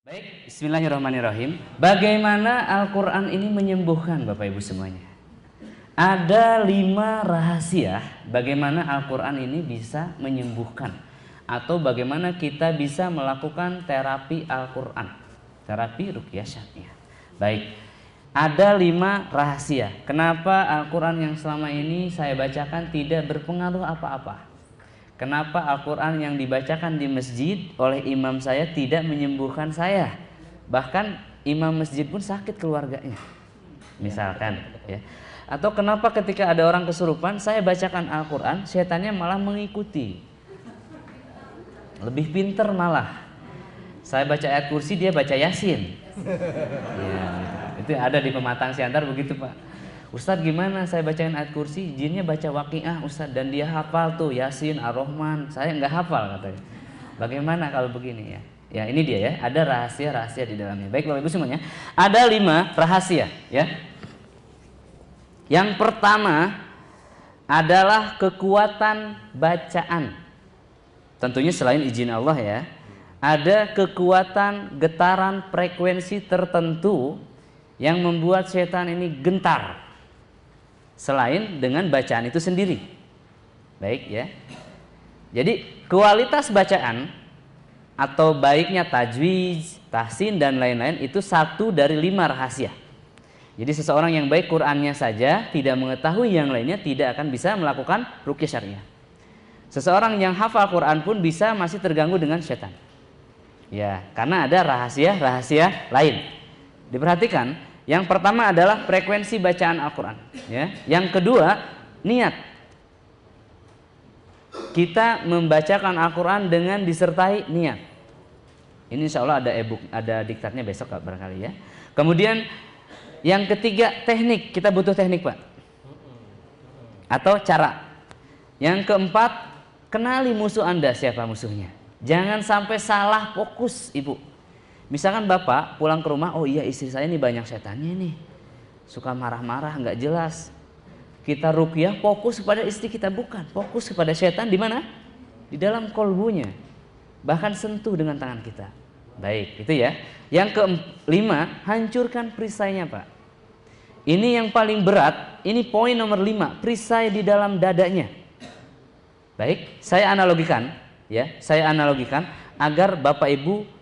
Baik, bismillahirrahmanirrahim. Bagaimana Al-Quran ini menyembuhkan Bapak Ibu semuanya? Ada 5 rahasia bagaimana Al-Quran ini bisa menyembuhkan, atau bagaimana kita bisa melakukan terapi Al-Quran, terapi ruqyah syar'iyyah. Baik, ada 5 rahasia kenapa Al-Quran yang selama ini saya bacakan tidak berpengaruh apa-apa. Kenapa Al-Quran yang dibacakan di masjid oleh imam saya tidak menyembuhkan saya? Bahkan imam masjid pun sakit keluarganya, misalkan ya. Atau kenapa ketika ada orang kesurupan saya bacakan Al-Quran, setannya malah mengikuti, lebih pinter malah. Saya baca ayat kursi, dia baca Yasin ya, itu ada di Pematang Siantar begitu Pak. Ustadz gimana saya bacain ayat kursi, jinnya baca Waqiah Ustadz, dan dia hafal tuh Yasin, Ar-Rahman, saya nggak hafal katanya. Bagaimana kalau begini ya? Ya ini dia ya, ada rahasia-rahasia di dalamnya. Baik Bapak Ibu semuanya, ada 5 rahasia ya. Yang pertama adalah kekuatan bacaan. Tentunya selain izin Allah ya, ada kekuatan getaran frekuensi tertentu yang membuat setan ini gentar, selain dengan bacaan itu sendiri. Baik ya. Jadi kualitas bacaan atau baiknya tajwid, tahsin dan lain-lain itu 1 dari 5 rahasia. Jadi seseorang yang baik Qur'annya saja tidak mengetahui yang lainnya tidak akan bisa melakukan ruqyah syar'iyyah. Seseorang yang hafal Qur'an pun bisa masih terganggu dengan setan. Ya, karena ada rahasia-rahasia lain. Diperhatikan. Yang pertama adalah frekuensi bacaan Al-Quran ya. Yang kedua, niat. Kita membacakan Al-Quran dengan disertai niat. Ini insya Allah ada e-book, ada diktatnya besok barangkali ya. Kemudian yang ketiga, teknik. Kita butuh teknik Pak, atau cara. Yang keempat, kenali musuh Anda, siapa musuhnya. Jangan sampai salah fokus Ibu. Misalkan Bapak pulang ke rumah, oh iya istri saya ini banyak setannya nih, suka marah-marah, nggak jelas. Kita ruqyah fokus kepada istri kita, bukan fokus kepada setan di mana? Di dalam kolbunya. Bahkan sentuh dengan tangan kita. Baik, itu ya. Yang kelima, hancurkan perisainya Pak. Ini yang paling berat, ini poin nomor 5, perisai di dalam dadanya. Baik, saya analogikan ya, saya analogikan agar Bapak Ibu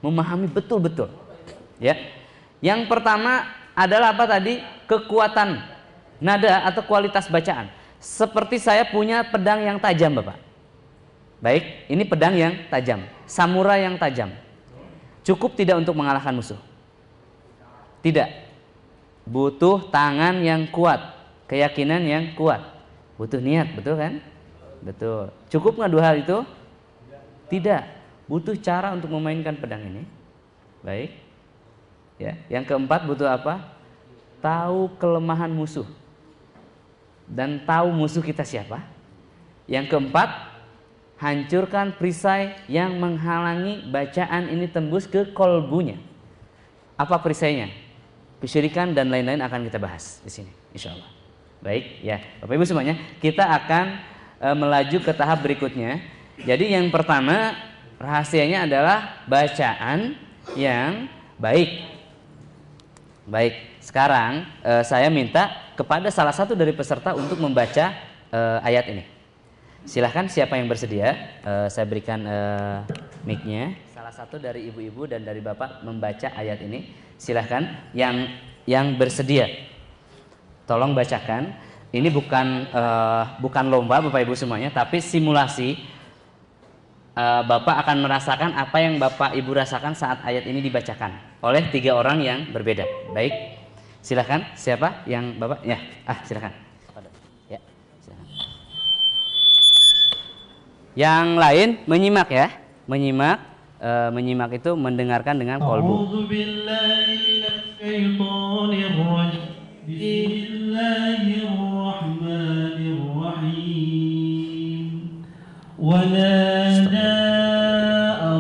memahami betul-betul ya. Yang pertama adalah apa tadi? Kekuatan nada atau kualitas bacaan. Seperti saya punya pedang yang tajam Bapak. Baik, ini pedang yang tajam, samurai yang tajam. Cukup tidak untuk mengalahkan musuh? Tidak. Butuh tangan yang kuat, keyakinan yang kuat, butuh niat, betul kan? Betul. Cukup nggak 2 hal itu? Tidak. Butuh cara untuk memainkan pedang ini. Baik ya. Yang keempat butuh apa? Tahu kelemahan musuh dan tahu musuh kita siapa. Yang keempat, hancurkan perisai yang menghalangi bacaan ini tembus ke kolbunya. Apa perisainya? Kesyirikan dan lain-lain akan kita bahas di sini insyaallah. Baik ya Bapak Ibu semuanya, kita akan melaju ke tahap berikutnya. Jadi yang pertama, rahasianya adalah bacaan yang baik. Baik, sekarang saya minta kepada salah satu dari peserta untuk membaca ayat ini. Silahkan siapa yang bersedia, saya berikan mic-nya. Salah satu dari ibu-ibu dan dari bapak membaca ayat ini. Silahkan yang bersedia, tolong bacakan. Ini bukan lomba Bapak Ibu semuanya, tapi simulasi. Bapak akan merasakan apa yang Bapak Ibu rasakan saat ayat ini dibacakan oleh 3 orang yang berbeda. Baik, silakan. Siapa yang Bapak? Ya, silakan. Ya, silakan. Yang lain menyimak ya, menyimak itu mendengarkan dengan kolbu. ونادى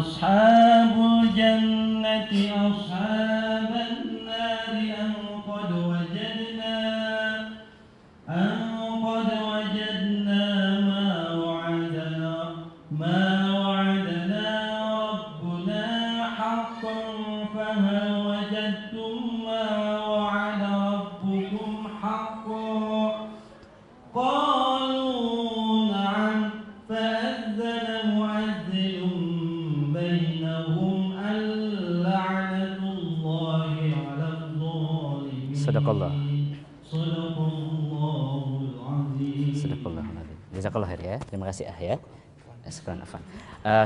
أصحاب الجنة أصحاب النار أن قد وجدنا ما وعدنا ربنا حقا Sadaqallah. Sadaqallahul azim. Sadaqallah. Jazakallah khair ya. Terima kasih ya.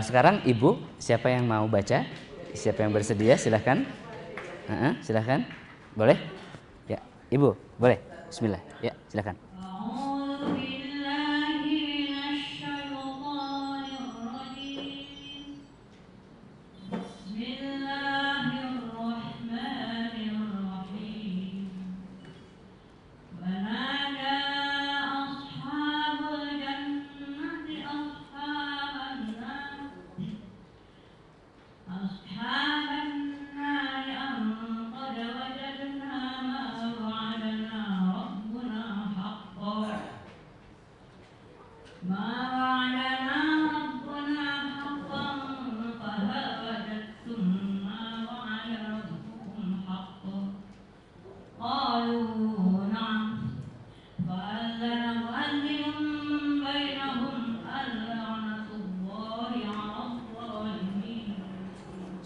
Sekarang Ibu, siapa yang mau baca? Siapa yang bersedia? Silahkan. Silahkan. Boleh? Ya, Ibu, boleh. Bismillah. Ya, silahkan.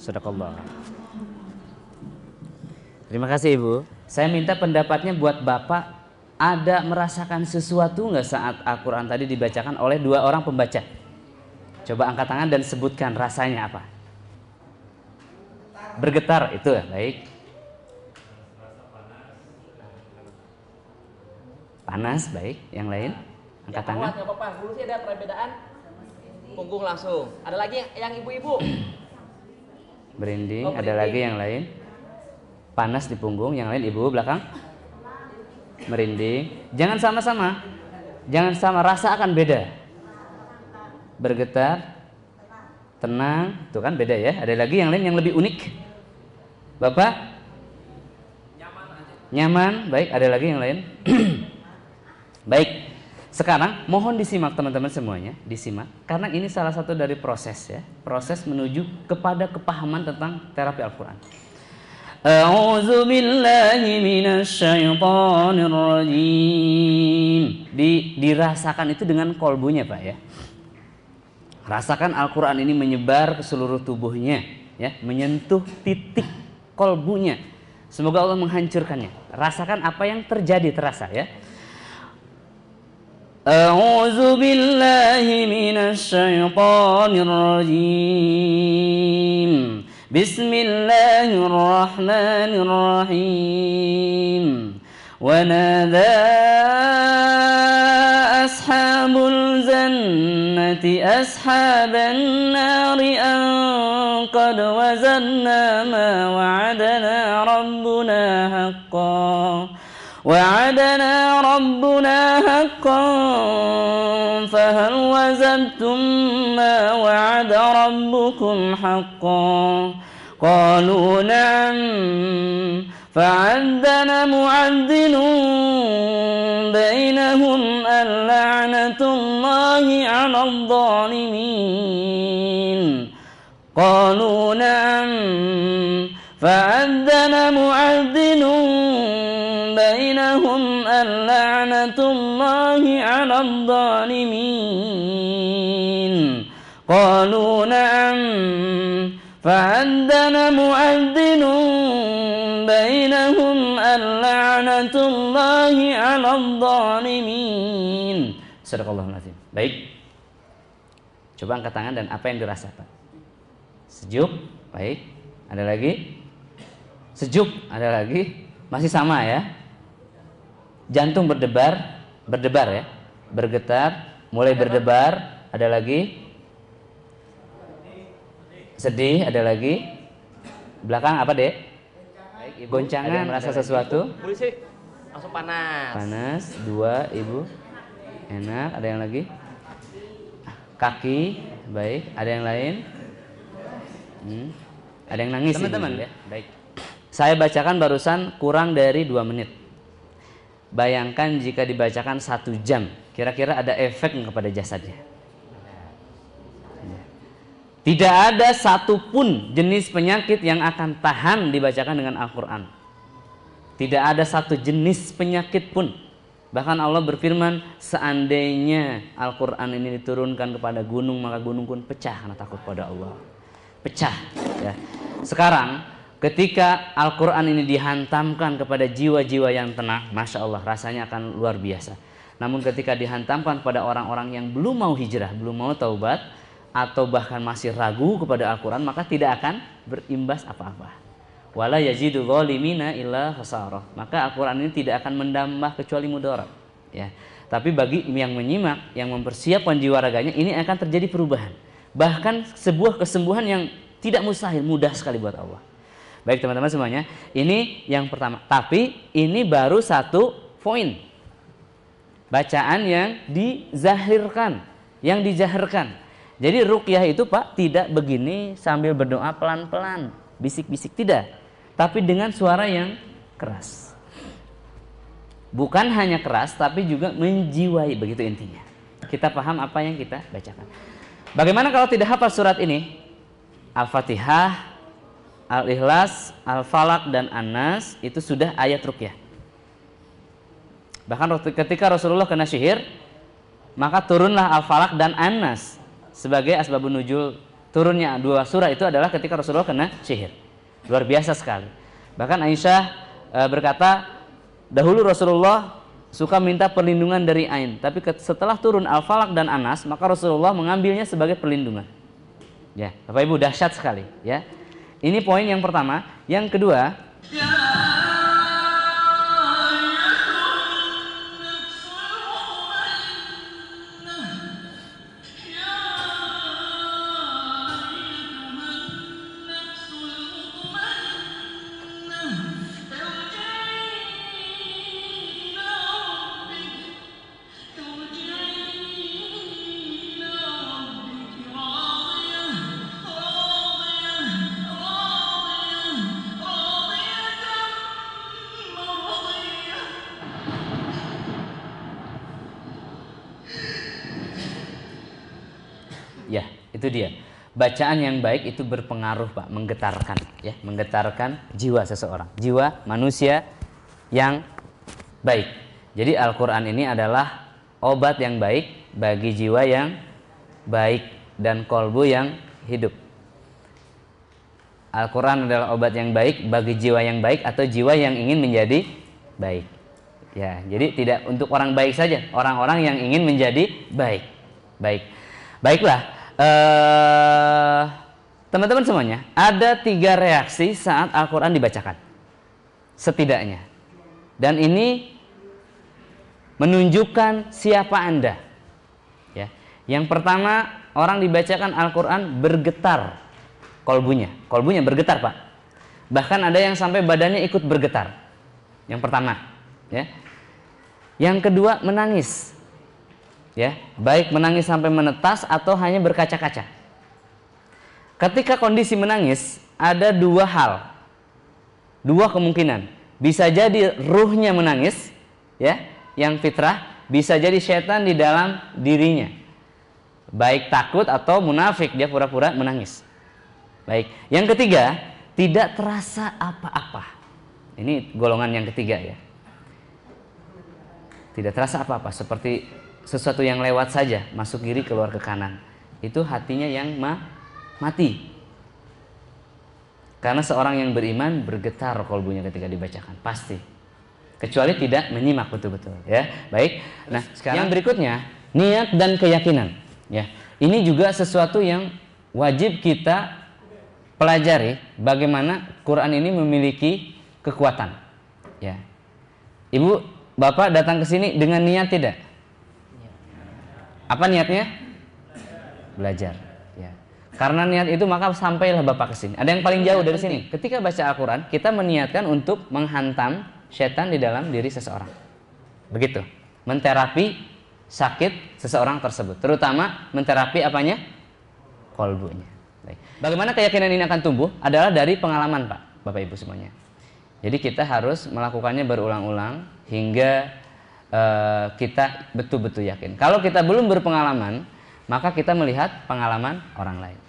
Sadaqallah. Terima kasih Ibu. Saya minta pendapatnya buat Bapak, ada merasakan sesuatu nggak saat Al-Quran tadi dibacakan oleh dua orang pembaca? Coba angkat tangan dan sebutkan rasanya apa. Bergetar, itu ya, baik. Panas, baik. Yang lain? Angkat tangan. Nggak apa-apa, dulu sih ada perbedaan. Punggung langsung. Ada lagi yang ibu-ibu. Merinding, ada lagi yang lain. Panas di punggung, yang lain Ibu belakang. Merinding. Jangan sama-sama. Jangan sama, rasa akan beda. Bergetar, tenang, itu kan beda ya. Ada lagi yang lain yang lebih unik. Bapak? Nyaman, baik. Ada lagi yang lain? Baik. Sekarang mohon disimak teman-teman semuanya, disimak karena ini salah satu dari proses ya, proses menuju kepada kepahaman tentang terapi Al-Qur'an. A'udzu billahi minasyaitonir rajim. Dirasakan itu dengan kolbunya, Pak ya. Rasakan Al-Qur'an ini menyebar ke seluruh tubuhnya ya, menyentuh titik kolbunya. Semoga Allah menghancurkannya. Rasakan apa yang terjadi, terasa ya. A'udzu billahi minasyaitonir rajim. Bismillahirrahmanirrahim. Wa nada ashabul jannati ashaban nari an qad wazanna ma wa'adana rabbuna haqqan. وعدنا ربنا حقا فهل وزنتم ما وعد ربكم حقا قالوا نعم فعدنا معدل بينهم اللعنة الله على الظالمين قالوا نعم فعدنا معدل بينهم اللعنة الله على الظالمين قالوا نعم فعدنا معدل بينهم اللعنة الله على الظالمين. Sadaqallahul azim. Baik. Coba angkat tangan dan apa yang dirasakan? Sejuk, baik. Ada lagi? Sejuk, ada lagi? Masih sama ya? Jantung berdebar ya, bergetar, mulai berdebar. Ada lagi? Sedih, ada lagi? Belakang apa Dek? Goncangan, ada yang merasa sesuatu? Polisi langsung panas. Panas, dua Ibu. Enak, ada yang lagi? Kaki, baik. Ada yang lain? Ada yang nangis teman-teman ya? Baik. Saya bacakan barusan kurang dari 2 menit. Bayangkan jika dibacakan 1 jam, kira-kira ada efek kepada jasadnya. Tidak ada satupun jenis penyakit yang akan tahan dibacakan dengan Al-Quran. Tidak ada satu jenis penyakit pun. Bahkan Allah berfirman, seandainya Al-Quran ini diturunkan kepada gunung, maka gunung pun pecah karena takut pada Allah. Pecah. Ya. Sekarang, Ketika Al-Quran ini dihantamkan kepada jiwa-jiwa yang tenang, Masya Allah, rasanya akan luar biasa. Namun ketika dihantamkan pada orang-orang yang belum mau hijrah, belum mau taubat, atau bahkan masih ragu kepada Al-Quran, maka tidak akan berimbas apa-apa. Wala yazidu zalimina illa khasarah. Maka Al-Quran ini tidak akan menambah kecuali mudarat. Ya. Tapi bagi yang menyimak, yang mempersiapkan jiwa raganya, ini akan terjadi perubahan. Bahkan sebuah kesembuhan yang tidak mustahil, mudah sekali buat Allah. Baik teman-teman semuanya, ini yang pertama. Tapi ini baru satu poin. Bacaan yang dizahirkan, yang dijaharkan. Jadi ruqyah itu Pak tidak begini sambil berdoa pelan-pelan, bisik-bisik, tidak. Tapi dengan suara yang keras. Bukan hanya keras, tapi juga menjiwai, begitu intinya. Kita paham apa yang kita bacakan. Bagaimana kalau tidak hafal surat ini? Al-Fatihah, Al-Ikhlas, Al-Falaq, dan An-Nas itu sudah ayat ruqyah. Bahkan ketika Rasulullah kena sihir, maka turunlah Al-Falaq dan An-Nas sebagai asbabun nuzul. Turunnya dua surah itu adalah ketika Rasulullah kena sihir. Luar biasa sekali. Bahkan Aisyah berkata, dahulu Rasulullah suka minta perlindungan dari ain, tapi setelah turun Al-Falaq dan An-Nas, maka Rasulullah mengambilnya sebagai perlindungan. Ya, Bapak Ibu, dahsyat sekali, ya. Ini poin yang pertama. Yang kedua, ya, itu dia. Bacaan yang baik itu berpengaruh Pak, menggetarkan, ya, menggetarkan jiwa seseorang, jiwa manusia yang baik. Jadi Al-Quran ini adalah obat yang baik bagi jiwa yang baik dan kolbu yang hidup. Al-Quran adalah obat yang baik bagi jiwa yang baik atau jiwa yang ingin menjadi baik. Ya, jadi tidak untuk orang baik saja, orang-orang yang ingin menjadi baik. Baiklah. Teman-teman semuanya, ada 3 reaksi saat Al-Quran dibacakan setidaknya, dan ini menunjukkan siapa Anda, ya. Yang pertama, orang dibacakan Al-Quran bergetar kolbunya bergetar Pak, bahkan ada yang sampai badannya ikut bergetar. Yang pertama, ya. Yang kedua, menangis. Ya, baik menangis sampai menetas atau hanya berkaca-kaca. Ketika kondisi menangis, ada 2 hal, 2 kemungkinan. Bisa jadi ruhnya menangis, ya, yang fitrah. Bisa jadi setan di dalam dirinya, baik takut atau munafik, dia pura-pura menangis. Baik, yang ketiga, tidak terasa apa-apa. Ini golongan yang ketiga, ya. Tidak terasa apa-apa, seperti sesuatu yang lewat saja, masuk kiri keluar ke kanan. Itu hatinya yang mati. Karena seorang yang beriman bergetar kolbunya ketika dibacakan, pasti. Kecuali tidak menyimak betul-betul, ya. Baik. Nah, sekarang yang berikutnya, niat dan keyakinan, ya. Ini juga sesuatu yang wajib kita pelajari, bagaimana Quran ini memiliki kekuatan, ya. Ibu, Bapak datang ke sini dengan niat tidak? Apa niatnya? Belajar, ya. Karena niat itu maka sampailah Bapak ke sini. Ada yang paling jauh dari sini. Ketika baca Al-Quran, kita meniatkan untuk menghantam setan di dalam diri seseorang. Begitu. Menterapi sakit seseorang tersebut. Terutama menterapi apanya? Kolbunya. Baik. Bagaimana keyakinan ini akan tumbuh? Adalah dari pengalaman Pak, Bapak Ibu semuanya. Jadi kita harus melakukannya berulang-ulang hingga kita betul-betul yakin. Kalau kita belum berpengalaman, maka kita melihat pengalaman orang lain.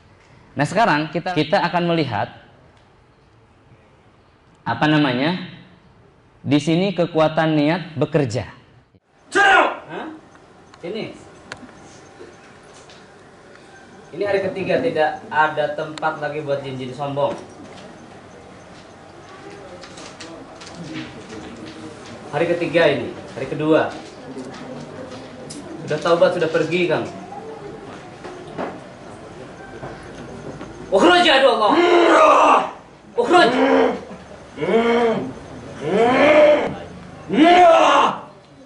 Nah, sekarang kita akan melihat apa namanya? Di sini kekuatan niat bekerja. Hah? Ini hari ketiga tidak ada tempat lagi buat jin-jin sombong. Hari ketiga ini, hari kedua. Sudah taubat, sudah pergi kamu. Ukhruj ya Allah. Ukhruj.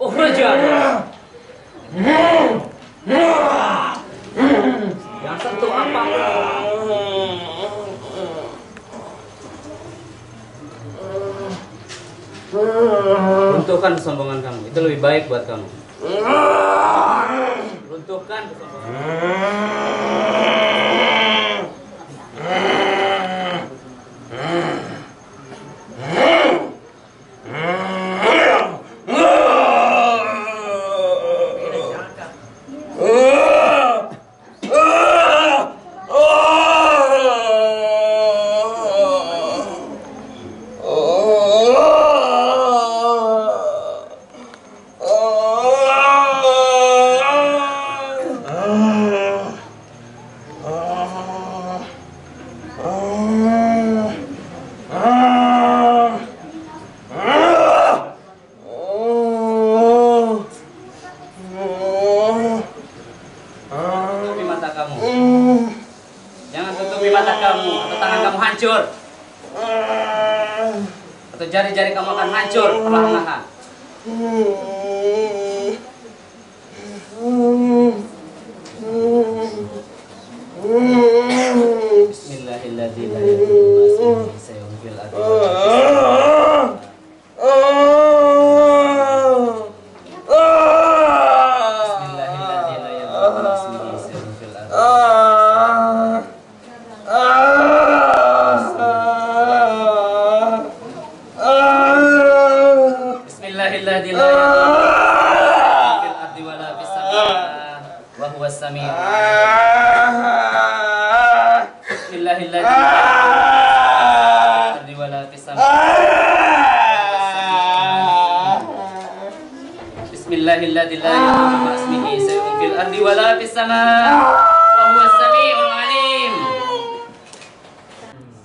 Ukhruj ya Allah. Jangan sentuh apa. Runtuhkan kesombongan kamu. Itu lebih baik buat kamu. Runtuhkan kesombongan. Hancur atau jari-jari kamu akan hancur perlahan-lahan.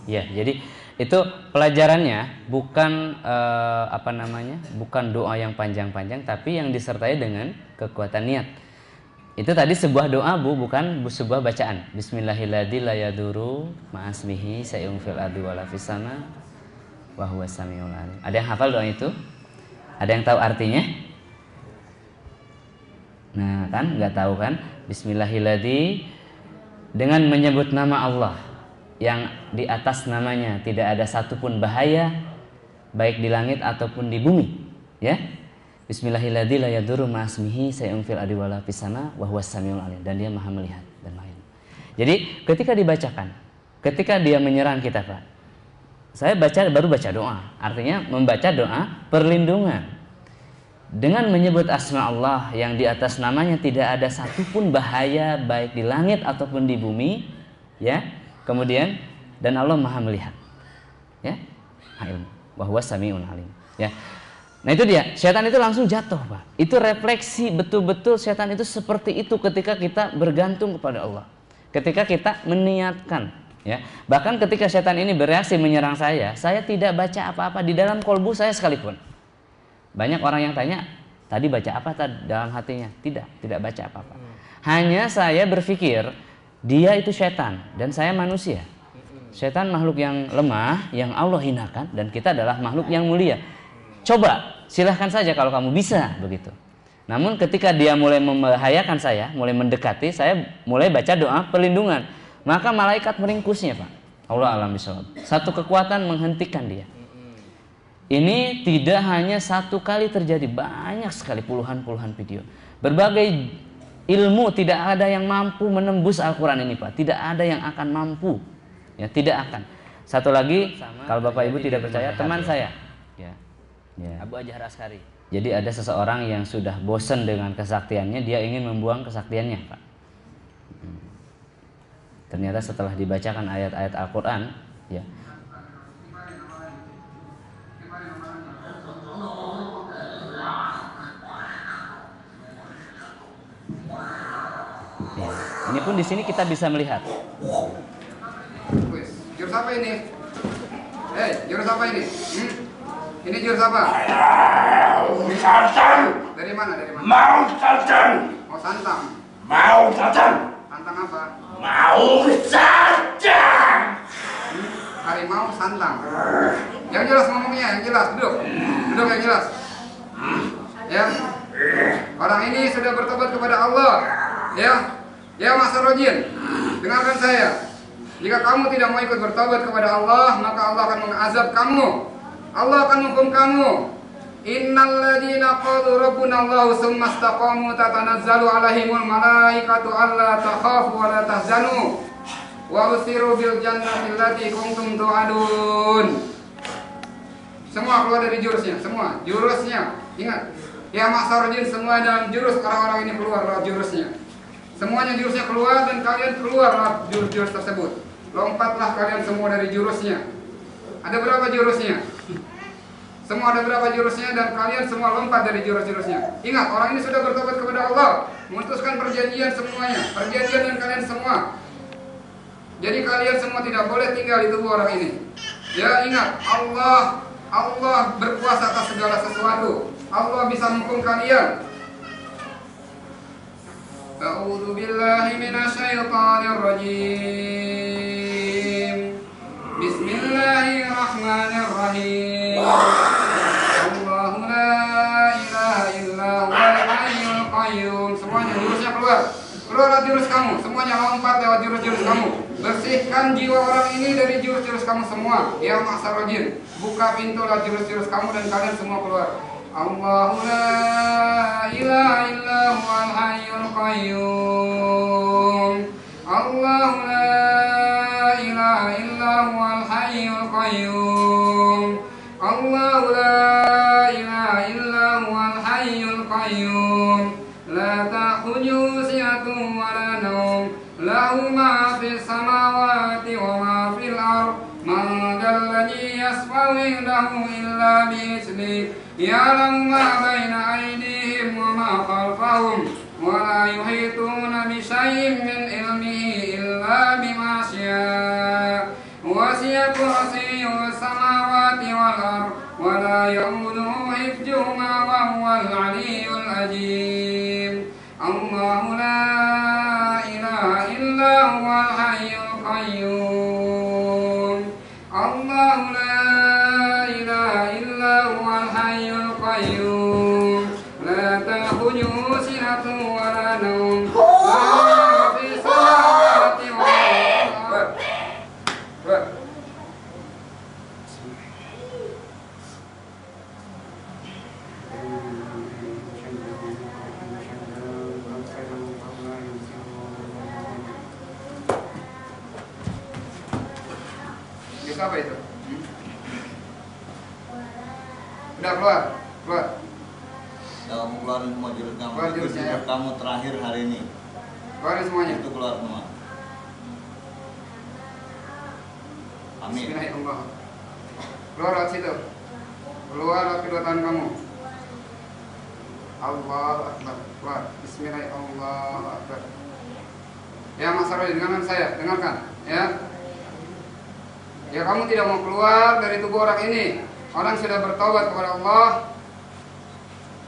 Ya, jadi itu pelajarannya bukan bukan doa yang panjang-panjang, tapi yang disertai dengan kekuatan niat. Itu tadi sebuah doa bukan sebuah bacaan. Bismillahirrahmanirrahim. Ma'asmihi sayun fil ardi wala fis sama wa huwas samiul alim. Ada yang hafal doa itu? Ada yang tahu artinya? Nah, kan nggak tahu kan? Bismillahirrahmanirrahim, dengan menyebut nama Allah yang di atas namanya tidak ada satupun bahaya baik di langit ataupun di bumi, ya. Bismillahirrahmanirrahim, la yadurru ma'asmihi sayun fil ardi wala fis sama wa huwas samiul alim, dan dia Maha melihat dan lain. Jadi ketika dibacakan, ketika dia menyerang kita, Pak, saya baru baca doa, artinya membaca doa perlindungan dengan menyebut asma Allah yang di atas namanya tidak ada satupun bahaya baik di langit ataupun di bumi, ya. Kemudian dan Allah Maha melihat, ya, ilmu, wa huwas samiul alim, ya. Nah itu dia, setan itu langsung jatuh, Pak. Itu refleksi betul-betul setan itu seperti itu ketika kita bergantung kepada Allah, ketika kita meniatkan, ya. Bahkan ketika setan ini bereaksi menyerang saya tidak baca apa-apa di dalam kolbu saya sekalipun. Banyak orang yang tanya, tadi baca apa dalam hatinya? Tidak baca apa-apa. Hanya saya berpikir dia itu setan dan saya manusia. Setan makhluk yang lemah, yang Allah hinakan, dan kita adalah makhluk yang mulia. Coba, silahkan saja kalau kamu bisa begitu. Namun ketika dia mulai membahayakan saya, mulai mendekati, saya mulai baca doa perlindungan. Maka malaikat meringkusnya, Pak. Allah alam bisawab. Satu kekuatan menghentikan dia. Ini tidak hanya satu kali terjadi, banyak sekali, puluhan video. Berbagai ilmu tidak ada yang mampu menembus Al-Quran ini, Pak. Tidak ada yang akan mampu, ya, tidak akan. Satu lagi, kalau Bapak Ibu tidak percaya, teman saya, ya, Abu Ajhar Askari. Jadi ada seseorang yang sudah bosan dengan kesaktiannya, dia ingin membuang kesaktiannya, Pak. Ternyata setelah dibacakan ayat-ayat Al-Quran, ya, ini pun di sini kita bisa melihat. Jurus apa ini? Jurus apa ini? Ini jurus apa? Santang. Dari mana? Dari mana? Mau santang. Mau santang. Mau santang. Santang apa? Mau santang. Harimau santang. Yang jelas ngomongnya, yang jelas. Duduk. Duduk yang jelas. Ya. Orang ini sudah bertobat kepada Allah. Ya. Ya Mas Sarojin, dengarkan saya. Jika kamu tidak mau ikut bertobat kepada Allah, maka Allah akan mengazab kamu. Allah akan menghukum kamu. Innal ladzina qalu rabbuna Allah tsumma istaqamu tatanazzalu alaihimul malaikatu alla takhafu wa la tahzanu wa usiru bil jannati allati kuntum tu'adun. Semua keluar dari jurusnya, semua jurusnya. Ingat, ya Mas Sarojin, semua dalam jurus orang-orang ini keluar lewat jurusnya. Semuanya jurusnya keluar dan kalian keluar lewat jurus-jurus tersebut. Lompatlah kalian semua dari jurusnya. Ada berapa jurusnya? Semua ada berapa jurusnya dan kalian semua lompat dari jurus-jurusnya. Ingat, orang ini sudah bertobat kepada Allah, memutuskan perjanjian semuanya, perjanjian dengan kalian semua. Jadi kalian semua tidak boleh tinggal di tubuh orang ini. Ya ingat, Allah berkuasa atas segala sesuatu. Allah bisa menghukum kalian. A'udzu billahi minasyaitonir rajim. Bismillahirrahmanirrahim. Allahu la ilaha illa huwal hayyul qayyum. Semuanya jurusnya keluar. Keluar jurus kamu. Semuanya lompat lewat jurus-jurus kamu. Bersihkan jiwa orang ini dari jurus-jurus kamu semua. Ya Mas Sarojin, buka pintu lewat jurus-jurus kamu dan kalian semua keluar. Allahu la ilaha illa huwal hayyul qayyum. Allahu la ilaha illa huwal hayyul qayyum. Allahu la ilaha illa huwal hayyul qayyum. La ta'khudhuhu sinatun wa la nawm. Lahu ma fis samawati wa ma fil ardh. Man dhal ladzi yashfa'u 'indahu illa bi'iznihi. Ya'lamu ma baina aydihim wa ma khalfahum. Wa la yuhituna bi syai'in min ilmihi illa bima syaa. Wasi'a kursiyyuhu samawati wal ardh. Wa la ya'uduhu hifdhuhuma wa huwal 'aliyyul 'azim. Allahu la ilaha illa huwal hayyul qayyum. Allahu la ilaha illa huwal hayyul qayyum. La ta'khudhuhu sinatun wa la nawm. Lahu fis samawati wal ardh. Apa itu? Udah keluar, keluar. Kamu keluarin semua jurus kamu. Keluar Itu jurusnya, jurus ya. kamu terakhir hari ini. Keluarin semuanya. Itu keluar semua. Amin. Bismillahirrahmanirrahim. Keluar lewat situ. Keluar lewat kedua tangan kamu. Allahu Akbar. Keluar. Bismillahirrahmanirrahim. Allahu Akbar. Ya Mas Sarojin, dengarkan saya, dengarkan. Ya. Ya kamu tidak mau keluar dari tubuh orang ini. Orang sudah bertobat kepada Allah,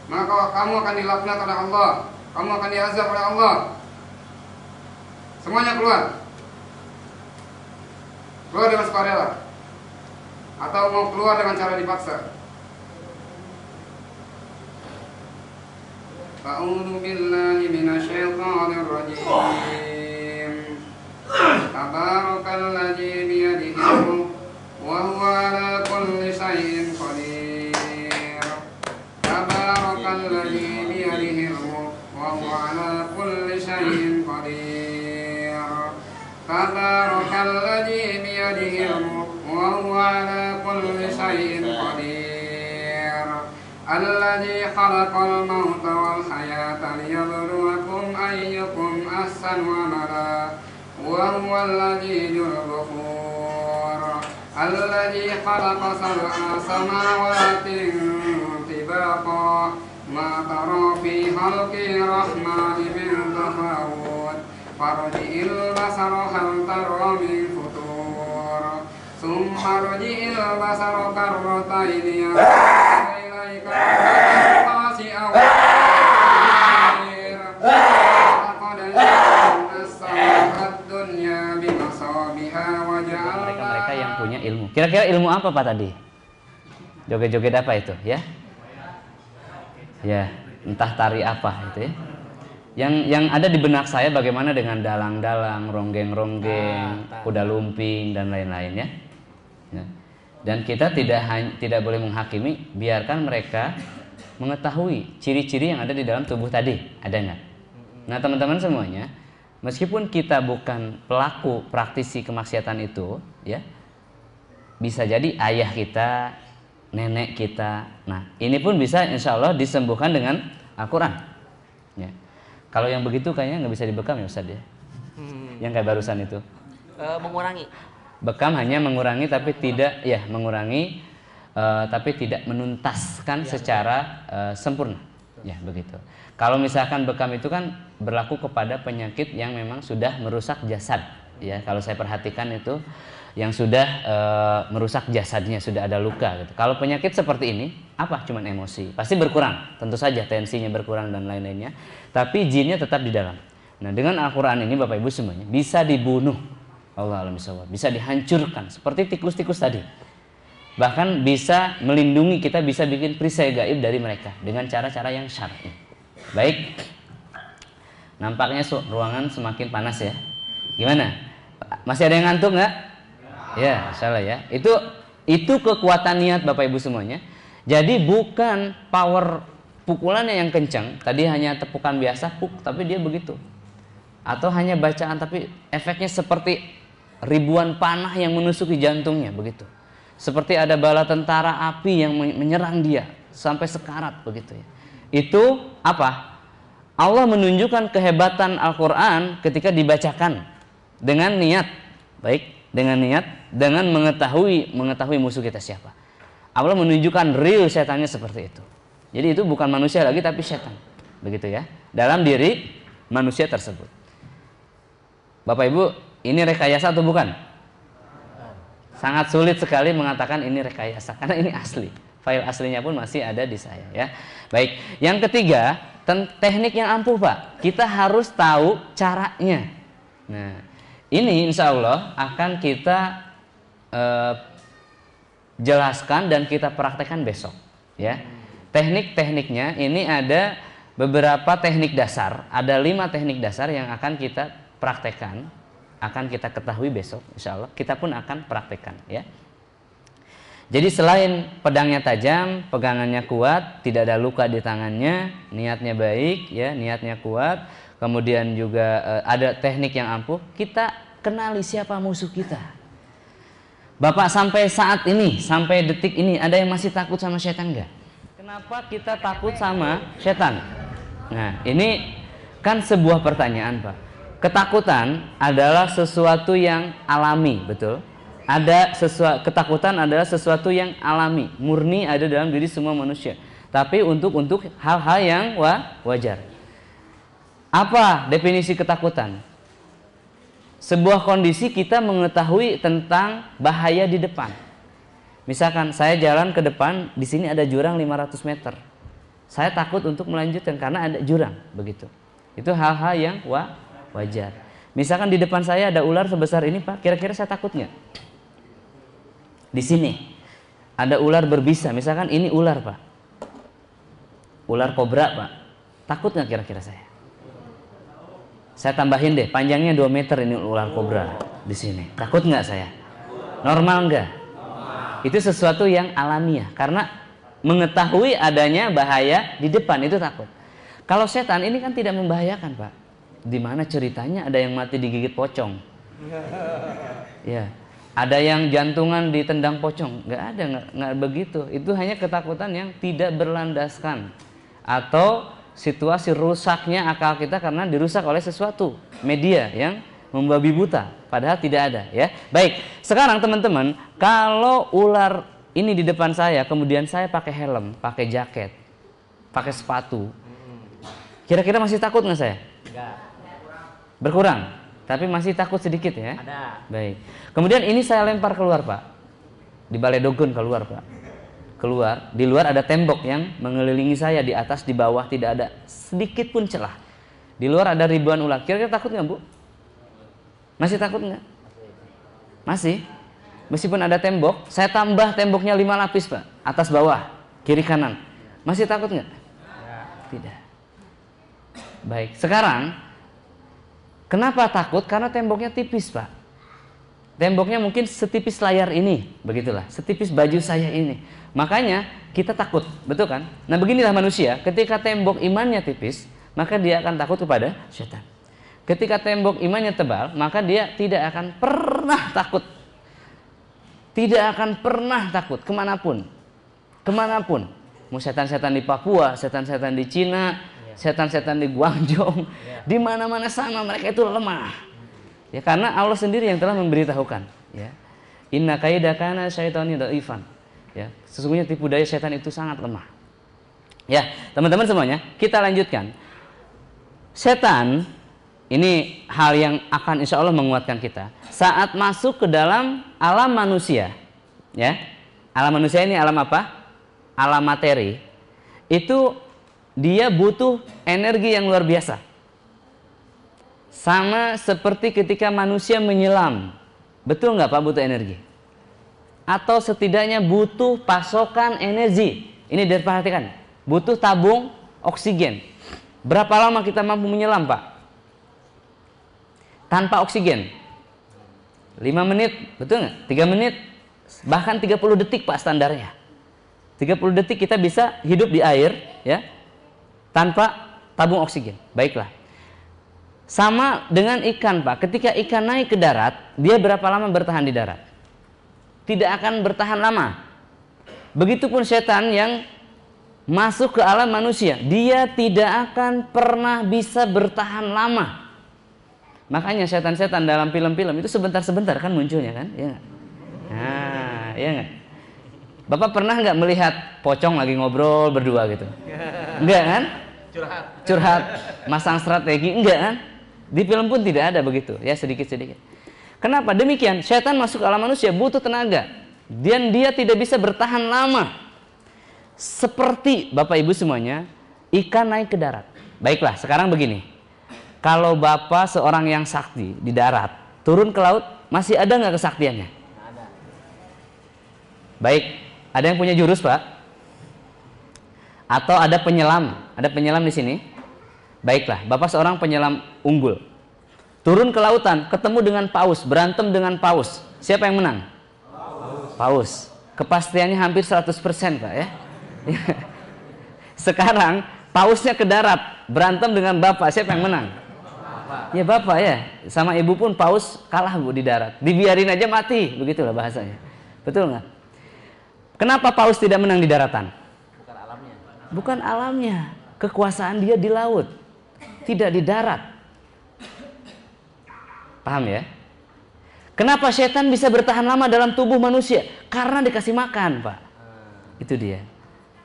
maka kamu akan dilaknat oleh Allah. Kamu akan diazab oleh Allah. Semuanya keluar. Keluar dengan sukarela. Atau mau keluar dengan cara dipaksa. A'udzu billahi minasyaitonir rajim. Tabarakalladzi biyadihi al-mulk wa huwa 'ala kulli syai'in qadir. Tabarakalladzi biyadihi al-mulk wa huwa 'ala kulli syai'in qadir. Tabarakalladzi biyadihi al-mulk wa huwa 'ala kulli syai'in qadir. Alladzi khalaqal mauta wal hayata liyabluwakum ayyukum ahsanu amala. وهو الذي الغفور الذي خلق سبع سماوات طباقا ما ترى في خلق الرحمن من تفاوت فارجع البصر هل ترى من فطور Summa rji'il basara karrataini yanqalibu ilaika khasi'an wa basir. Laqad zayyana as-samaa'a ad-dunya bimasabiha wa ja'alna Mereka-mereka yang punya ilmu. Kira-kira ilmu apa Pak tadi? Joget-joget apa itu ya? Ya, entah tari apa itu ya. Yang ada di benak saya bagaimana dengan dalang-dalang, ronggeng-ronggeng, kuda lumping dan lain-lain ya. Ya. Dan kita tidak boleh menghakimi, biarkan mereka mengetahui ciri-ciri yang ada di dalam tubuh tadi, ada nggak? Nah teman-teman semuanya, meskipun kita bukan pelaku praktisi kemaksiatan itu, ya, bisa jadi ayah kita, nenek kita. Nah ini pun bisa insya Allah disembuhkan dengan Al-Quran. Ya. Kalau yang begitu kayaknya nggak bisa dibekam ya Ustaz ya. Yang kayak barusan itu. Mengurangi. Bekam hanya mengurangi tapi tidak mengurangi tapi tidak menuntaskan secara sempurna. Ya begitu. Kalau misalkan bekam itu kan berlaku kepada penyakit yang memang sudah merusak jasad. Ya kalau saya perhatikan itu yang sudah merusak jasadnya, sudah ada luka gitu. Kalau penyakit seperti ini apa? Cuman emosi, pasti berkurang. Tentu saja tensinya berkurang dan lain-lainnya. Tapi jinnya tetap di dalam. Nah dengan Al-Quran ini Bapak Ibu semuanya bisa dibunuh. Allah alam bisawab. Bisa dihancurkan seperti tikus-tikus tadi. Bahkan bisa melindungi kita, bisa bikin perisai gaib dari mereka dengan cara-cara yang syar'i. Baik. Nampaknya ruangan semakin panas ya. Gimana? Masih ada yang ngantuk nggak? Ya, salah ya. Itu kekuatan niat Bapak Ibu semuanya. Jadi bukan power pukulannya yang kencang, tadi hanya tepukan biasa, tapi dia begitu. Atau hanya bacaan tapi efeknya seperti ribuan panah yang menusuki jantungnya, begitu. Seperti ada bala tentara api yang menyerang dia sampai sekarat, begitu ya. Itu apa? Allah menunjukkan kehebatan Al-Quran ketika dibacakan dengan niat, baik, dengan niat, dengan mengetahui musuh kita siapa. Allah menunjukkan real setannya seperti itu. Jadi itu bukan manusia lagi tapi setan. Begitu ya. Dalam diri manusia tersebut. Bapak Ibu, ini rekayasa atau bukan? Sangat sulit sekali mengatakan ini rekayasa karena ini asli. File aslinya pun masih ada di saya ya. Baik, yang ketiga, teknik yang ampuh Pak. Kita harus tahu caranya. Nah, ini insya Allah akan kita jelaskan dan kita praktekkan besok ya. Teknik-tekniknya ini ada beberapa teknik dasar, ada 5 teknik dasar yang akan kita praktekkan, akan kita ketahui besok insya Allah, kita pun akan praktekkan ya. Jadi selain pedangnya tajam, pegangannya kuat, tidak ada luka di tangannya, niatnya baik ya, niatnya kuat, kemudian juga ada teknik yang ampuh, kita kenali siapa musuh kita. Bapak sampai saat ini, sampai detik ini ada yang masih takut sama setan enggak? Kenapa kita takut sama setan? Nah, ini kan sebuah pertanyaan, Pak. Ketakutan adalah sesuatu yang alami, betul? Ketakutan adalah sesuatu yang alami, murni ada dalam diri semua manusia. Tapi untuk hal-hal yang wajar. Apa definisi ketakutan? Sebuah kondisi kita mengetahui tentang bahaya di depan. Misalkan saya jalan ke depan, di sini ada jurang 500 meter. Saya takut untuk melanjutkan karena ada jurang, begitu. Itu hal-hal yang wajar. Misalkan di depan saya ada ular sebesar ini, Pak, kira-kira saya takut nggak? Di sini ada ular berbisa, misalkan ini ular, Pak. Ular kobra, Pak. Takut nggak kira-kira saya? Saya tambahin deh, panjangnya 2 meter ini ular kobra di sini. Takut nggak saya? Normal nggak? Itu sesuatu yang alamiah karena mengetahui adanya bahaya di depan itu takut. Kalau setan ini kan tidak membahayakan, Pak. Di mana ceritanya ada yang mati digigit pocong? Ya, ada yang jantungan ditendang pocong? Nggak ada, nggak begitu. Itu hanya ketakutan yang tidak berlandaskan atau situasi rusaknya akal kita karena dirusak oleh sesuatu media yang membabi buta, padahal tidak ada ya. Baik, sekarang teman-teman, kalau ular ini di depan saya, kemudian saya pakai helm, pakai jaket, pakai sepatu, kira-kira masih takut nggak saya? Enggak. Berkurang? Tapi masih takut sedikit ya? Ada. Baik. Kemudian ini saya lempar keluar Pak. Di Balai Dogon keluar Pak. Keluar, di luar ada tembok yang mengelilingi saya, di atas, di bawah tidak ada sedikit pun celah. Di luar ada ribuan ular. Kira-kira takut nggak Bu? Masih takut nggak? Masih. Meskipun ada tembok, saya tambah temboknya 5 lapis Pak. Atas bawah, kiri kanan. Masih takut nggak? Tidak. Baik. Sekarang, kenapa takut? Karena temboknya tipis Pak. Temboknya mungkin setipis layar ini, begitulah, setipis baju saya ini. Makanya kita takut, betul kan? Nah beginilah manusia, ketika tembok imannya tipis, maka dia akan takut kepada setan. Ketika tembok imannya tebal, maka dia tidak akan pernah takut. Tidak akan pernah takut kemanapun. Kemanapun. Mau setan-setan di Papua, setan-setan di Cina, setan-setan di Guangzhou, di mana-mana sana mereka itu lemah. Ya karena Allah sendiri yang telah memberitahukan, ya. Inna kaida kana syaitani dhaifan. Ya, sesungguhnya tipu daya setan itu sangat lemah. Ya, teman-teman semuanya, kita lanjutkan. Setan ini hal yang akan insya Allah menguatkan kita saat masuk ke dalam alam manusia. Ya, alam manusia ini alam apa? Alam materi. Itu dia butuh energi yang luar biasa. Sama seperti ketika manusia menyelam. Betul nggak Pak butuh energi? Atau setidaknya butuh pasokan energi. Ini diperhatikan. Butuh tabung oksigen. Berapa lama kita mampu menyelam Pak? Tanpa oksigen? 5 menit, betul nggak? 3 menit, bahkan 30 detik Pak standarnya. 30 detik kita bisa hidup di air, ya, tanpa tabung oksigen. Baiklah. Sama dengan ikan Pak. Ketika ikan naik ke darat, dia berapa lama bertahan di darat? Tidak akan bertahan lama. Begitupun setan yang masuk ke alam manusia, dia tidak akan pernah bisa bertahan lama. Makanya setan-setan dalam film-film itu sebentar-sebentar kan munculnya kan, ya nggak? Nah, ya nggak? Bapak pernah nggak melihat pocong lagi ngobrol berdua gitu? Enggak kan? Curhat, masang strategi, enggak kan? Di film pun tidak ada begitu, ya sedikit-sedikit. Kenapa demikian? Setan masuk ke alam manusia butuh tenaga, dan dia tidak bisa bertahan lama. Seperti Bapak Ibu semuanya, ikan naik ke darat. Baiklah, sekarang begini. Kalau Bapak seorang yang sakti di darat, turun ke laut, masih ada nggak kesaktiannya? Ada. Baik, ada yang punya jurus Pak? Atau ada penyelam? Ada penyelam di sini? Baiklah, Bapak seorang penyelam unggul. Turun ke lautan, ketemu dengan paus, berantem dengan paus. Siapa yang menang? Paus. Kepastiannya hampir 100% Pak ya. Sekarang pausnya ke darat, berantem dengan Bapak, siapa yang menang? Ya Bapak ya. Sama Ibu pun paus kalah Bu di darat. Dibiarin aja mati, begitulah bahasanya. Betul nggak? Kenapa paus tidak menang di daratan? Bukan alamnya. Bukan alamnya. Kekuasaan dia di laut, tidak di darat. Paham ya? Kenapa setan bisa bertahan lama dalam tubuh manusia? Karena dikasih makan Pak. Itu dia.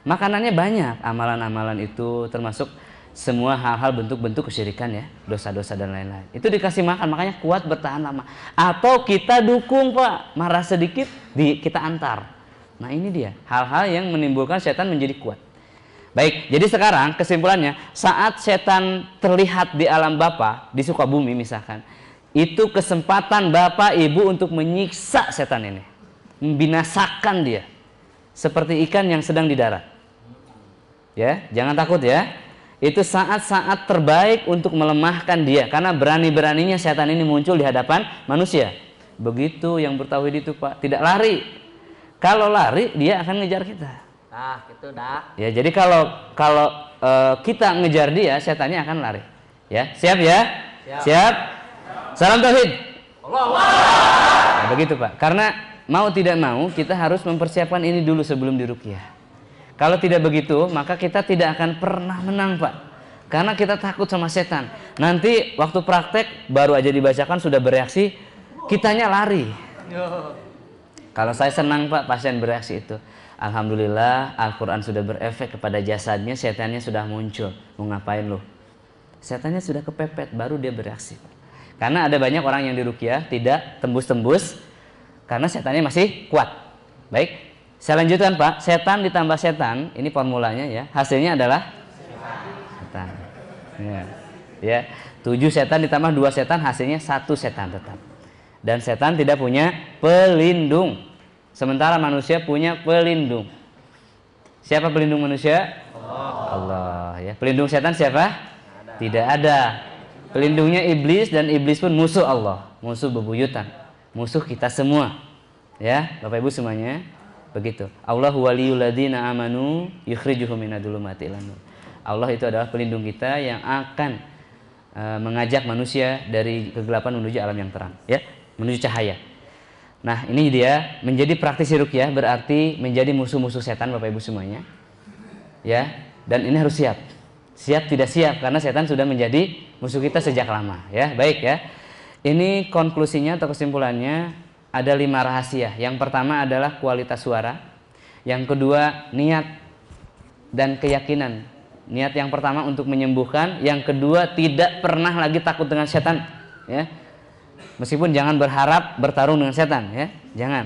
Makanannya banyak. Amalan-amalan itu termasuk semua hal-hal bentuk-bentuk kesyirikan ya, dosa-dosa dan lain-lain. Itu dikasih makan, makanya kuat bertahan lama. Atau kita dukung Pak, marah sedikit kita antar. Nah ini dia, hal-hal yang menimbulkan setan menjadi kuat. Baik, jadi sekarang kesimpulannya, saat setan terlihat di alam Bapak, di Sukabumi misalkan, itu kesempatan Bapak Ibu untuk menyiksa setan ini, membinasakan dia, seperti ikan yang sedang di darat. Ya, jangan takut ya. Itu saat-saat terbaik untuk melemahkan dia, karena berani-beraninya setan ini muncul di hadapan manusia. Begitu yang bertauhid itu Pak, tidak lari. Kalau lari dia akan ngejar kita. Nah, gitu dah. Ya, jadi kalau kita ngejar dia, setannya akan lari. Ya, siap ya? Siap. Salam tauhid. Nah, begitu Pak. Karena mau tidak mau kita harus mempersiapkan ini dulu sebelum diruqyah. Kalau tidak begitu, maka kita tidak akan pernah menang Pak. Karena kita takut sama setan. Nanti waktu praktek baru aja dibacakan sudah bereaksi, kitanya lari. Kalau saya senang Pak pasien bereaksi itu. Alhamdulillah Al-Quran sudah berefek kepada jasadnya, setannya sudah muncul. Mau ngapain loh? Setannya sudah kepepet, baru dia bereaksi. Karena ada banyak orang yang diruqyah tidak tembus-tembus karena setannya masih kuat. Baik, saya lanjutkan Pak. Setan ditambah setan, ini formulanya ya. Hasilnya adalah setan. Ya. 7 setan ditambah 2 setan, hasilnya 1 setan tetap. Dan setan tidak punya pelindung. Sementara manusia punya pelindung. Siapa pelindung manusia? Allah ya. Pelindung setan siapa? Tidak ada. Pelindungnya iblis, dan iblis pun musuh Allah, musuh bebuyutan, musuh kita semua. Ya, Bapak Ibu semuanya, begitu. Allahu waliyul ladzina amanu yukhrijuhum minadz-dzulumati ilan nur. Allah itu adalah pelindung kita yang akan mengajak manusia dari kegelapan menuju alam yang terang, ya, menuju cahaya. Nah, ini dia menjadi praktisi ruqyah berarti menjadi musuh-musuh setan Bapak Ibu semuanya. Ya, dan ini harus siap. Siap tidak siap karena setan sudah menjadi musuh kita sejak lama, ya. Baik ya. Ini konklusinya atau kesimpulannya ada 5 rahasia. Yang pertama adalah kualitas suara. Yang kedua niat dan keyakinan. Niat yang pertama untuk menyembuhkan, yang kedua tidak pernah lagi takut dengan setan, ya. Meskipun jangan berharap bertarung dengan setan, ya. Jangan.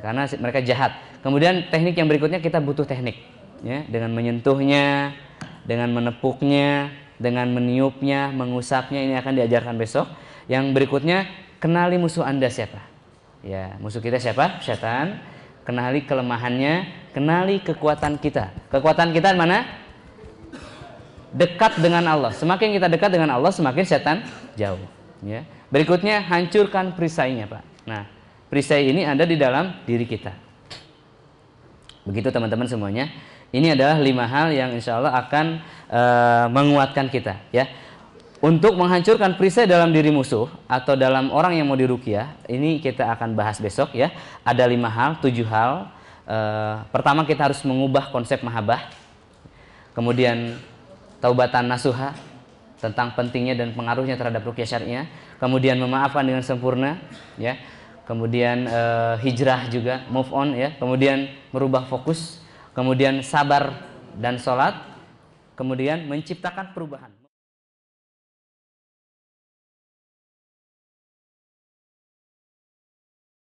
Karena mereka jahat. Kemudian teknik yang berikutnya kita butuh teknik, ya, dengan menyentuhnya, dengan menepuknya, dengan meniupnya, mengusapnya, ini akan diajarkan besok. Yang berikutnya, kenali musuh Anda siapa. Ya, musuh kita siapa? Setan. Kenali kelemahannya, kenali kekuatan kita. Kekuatan kita mana? Dekat dengan Allah. Semakin kita dekat dengan Allah, semakin setan jauh. Ya. Berikutnya, hancurkan perisainya, Pak. Nah, perisai ini ada di dalam diri kita. Begitu teman-teman semuanya. Ini adalah 5 hal yang insya Allah akan menguatkan kita, ya. Untuk menghancurkan perisai dalam diri musuh atau dalam orang yang mau diruqyah, ini kita akan bahas besok, ya. Ada 5 hal, 7 hal. Pertama, kita harus mengubah konsep mahabbah. Kemudian taubatan nasuha tentang pentingnya dan pengaruhnya terhadap ruqyah syar'iyyah. Kemudian memaafkan dengan sempurna, ya. Kemudian hijrah juga, move on, ya. Kemudian merubah fokus. Kemudian sabar dan sholat, kemudian menciptakan perubahan.